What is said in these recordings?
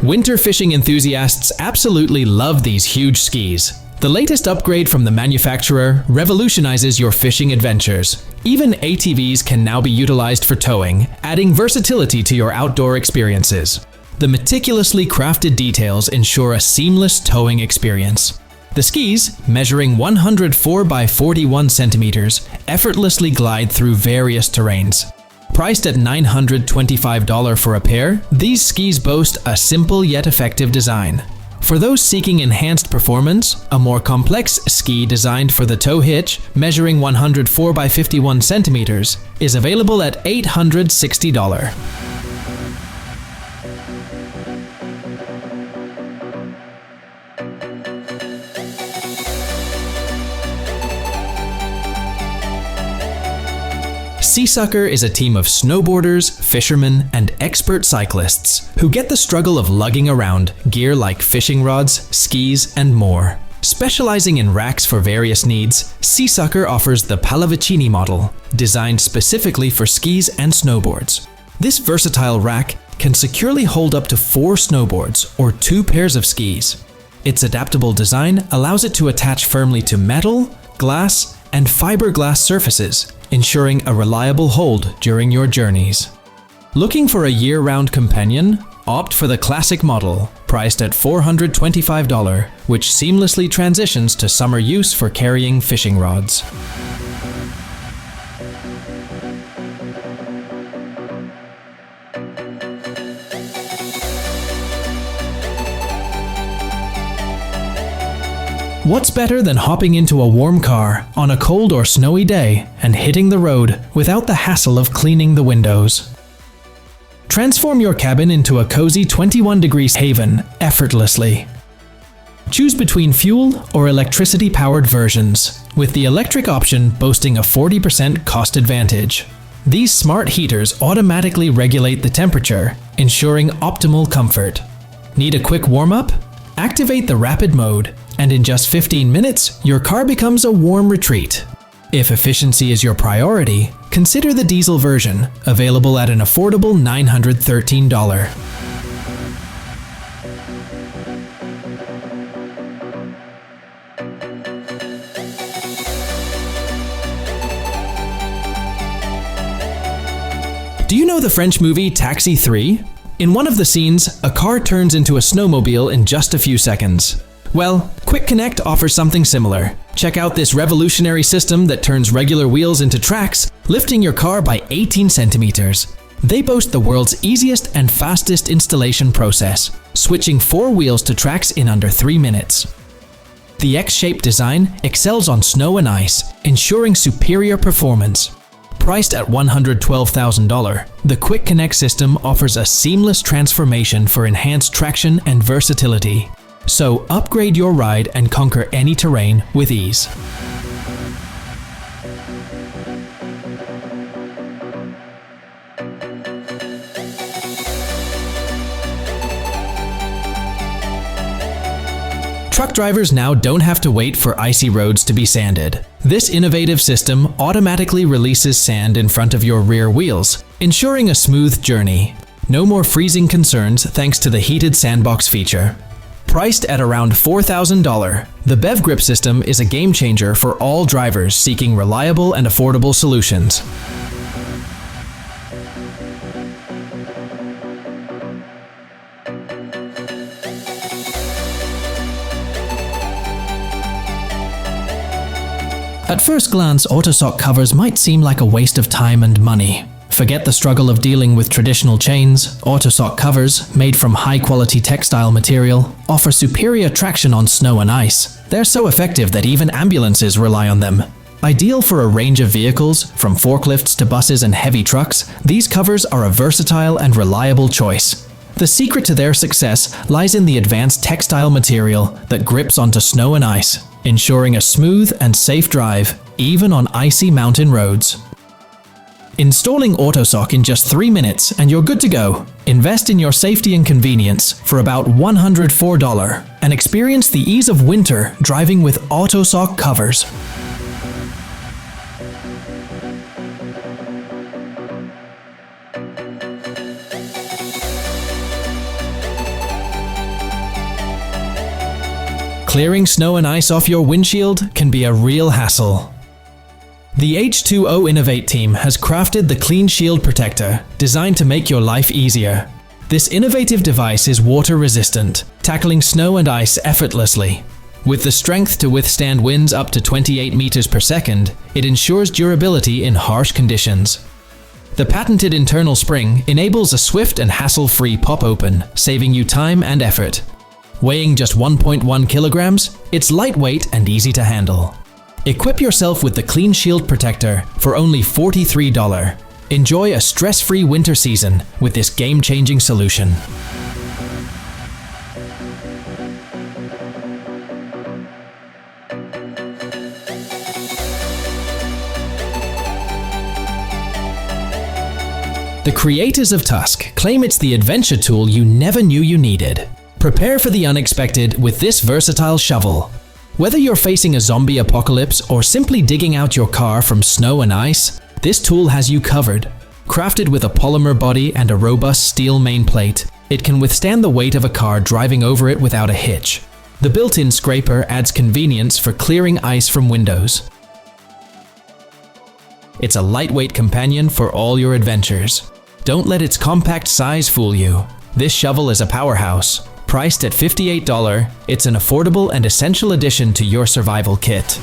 Winter fishing enthusiasts absolutely love these huge skis. The latest upgrade from the manufacturer revolutionizes your fishing adventures. Even ATVs can now be utilized for towing, adding versatility to your outdoor experiences. The meticulously crafted details ensure a seamless towing experience. The skis, measuring 104 by 41 centimeters, effortlessly glide through various terrains. Priced at $925 for a pair, these skis boast a simple yet effective design. For those seeking enhanced performance, a more complex ski designed for the tow hitch, measuring 104 by 51 centimeters, is available at $860. SeaSucker is a team of snowboarders, fishermen, and expert cyclists who get the struggle of lugging around gear like fishing rods, skis, and more. Specializing in racks for various needs, SeaSucker offers the Pallavicini model, designed specifically for skis and snowboards. This versatile rack can securely hold up to 4 snowboards or 2 pairs of skis. Its adaptable design allows it to attach firmly to metal, glass, and fiberglass surfaces, ensuring a reliable hold during your journeys. Looking for a year-round companion? Opt for the classic model, priced at $425, which seamlessly transitions to summer use for carrying fishing rods. What's better than hopping into a warm car on a cold or snowy day and hitting the road without the hassle of cleaning the windows? Transform your cabin into a cozy 21 degrees haven effortlessly. Choose between fuel or electricity-powered versions, with the electric option boasting a 40% cost advantage. These smart heaters automatically regulate the temperature, ensuring optimal comfort. Need a quick warm-up? Activate the rapid mode, and in just 15 minutes, your car becomes a warm retreat. If efficiency is your priority, consider the diesel version, available at an affordable $913. Do you know the French movie Taxi 3? In one of the scenes, a car turns into a snowmobile in just a few seconds. Well, Quick Connect offers something similar. Check out this revolutionary system that turns regular wheels into tracks, lifting your car by 18 centimeters. They boast the world's easiest and fastest installation process, switching 4 wheels to tracks in under 3 minutes. The X-shaped design excels on snow and ice, ensuring superior performance. Priced at $112,000, the Quick Connect system offers a seamless transformation for enhanced traction and versatility. So upgrade your ride and conquer any terrain with ease. Truck drivers now don't have to wait for icy roads to be sanded. This innovative system automatically releases sand in front of your rear wheels, ensuring a smooth journey. No more freezing concerns thanks to the heated sandbox feature. Priced at around $4,000, the BevoGrip system is a game changer for all drivers seeking reliable and affordable solutions. At first glance, Autosock covers might seem like a waste of time and money. Forget the struggle of dealing with traditional chains. Autosock covers, made from high-quality textile material, offer superior traction on snow and ice. They're so effective that even ambulances rely on them. Ideal for a range of vehicles, from forklifts to buses and heavy trucks, these covers are a versatile and reliable choice. The secret to their success lies in the advanced textile material that grips onto snow and ice, ensuring a smooth and safe drive, even on icy mountain roads. Installing Autosock in just 3 minutes and you're good to go. Invest in your safety and convenience for about $104 and experience the ease of winter driving with Autosock covers. Clearing snow and ice off your windshield can be a real hassle. The H2O Innovate team has crafted the CleanShield Protector, designed to make your life easier. This innovative device is water-resistant, tackling snow and ice effortlessly. With the strength to withstand winds up to 28 meters per second, it ensures durability in harsh conditions. The patented internal spring enables a swift and hassle-free pop-open, saving you time and effort. Weighing just 1.1 kilograms, it's lightweight and easy to handle. Equip yourself with the CleanShield Protector for only $43. Enjoy a stress-free winter season with this game-changing solution. The creators of TUSK claim it's the adventure tool you never knew you needed. Prepare for the unexpected with this versatile shovel. Whether you're facing a zombie apocalypse or simply digging out your car from snow and ice, this tool has you covered. Crafted with a polymer body and a robust steel main plate, it can withstand the weight of a car driving over it without a hitch. The built-in scraper adds convenience for clearing ice from windows. It's a lightweight companion for all your adventures. Don't let its compact size fool you. This shovel is a powerhouse. Priced at $58, it's an affordable and essential addition to your survival kit.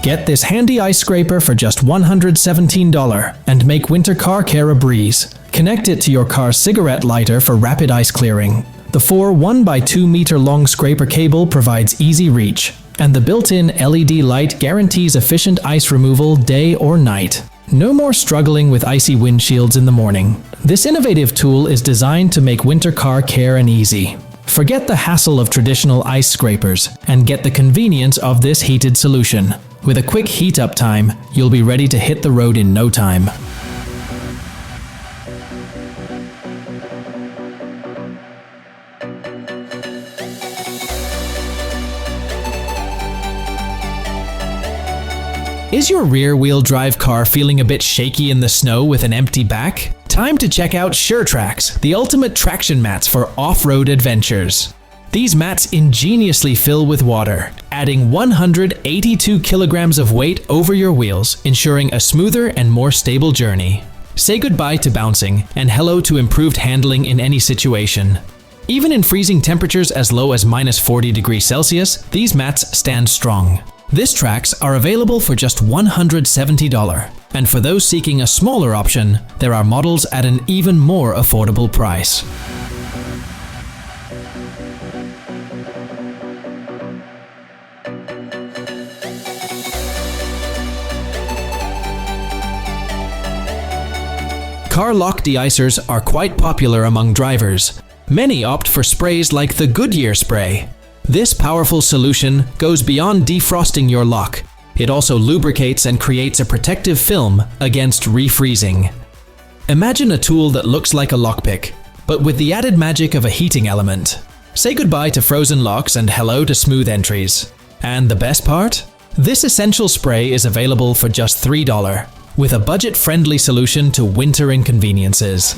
Get this handy ice scraper for just $117 and make winter car care a breeze. Connect it to your car's cigarette lighter for rapid ice clearing. The 4 1x2 meter long scraper cable provides easy reach, and the built-in LED light guarantees efficient ice removal day or night. No more struggling with icy windshields in the morning. This innovative tool is designed to make winter car care an easy. Forget the hassle of traditional ice scrapers and get the convenience of this heated solution. With a quick heat-up time, you'll be ready to hit the road in no time. Is your rear-wheel drive car feeling a bit shaky in the snow with an empty back? Time to check out ShurTrax, the ultimate traction mats for off-road adventures. These mats ingeniously fill with water, adding 182 kilograms of weight over your wheels, ensuring a smoother and more stable journey. Say goodbye to bouncing and hello to improved handling in any situation. Even in freezing temperatures as low as -40°C, these mats stand strong. This tracks are available for just $170, and for those seeking a smaller option, there are models at an even more affordable price. Car Lock De-Icers are quite popular among drivers. Many opt for sprays like the Goodyear spray. This powerful solution goes beyond defrosting your lock. It also lubricates and creates a protective film against refreezing. Imagine a tool that looks like a lockpick, but with the added magic of a heating element. Say goodbye to frozen locks and hello to smooth entries. And the best part? This essential spray is available for just $3, with a budget-friendly solution to winter inconveniences.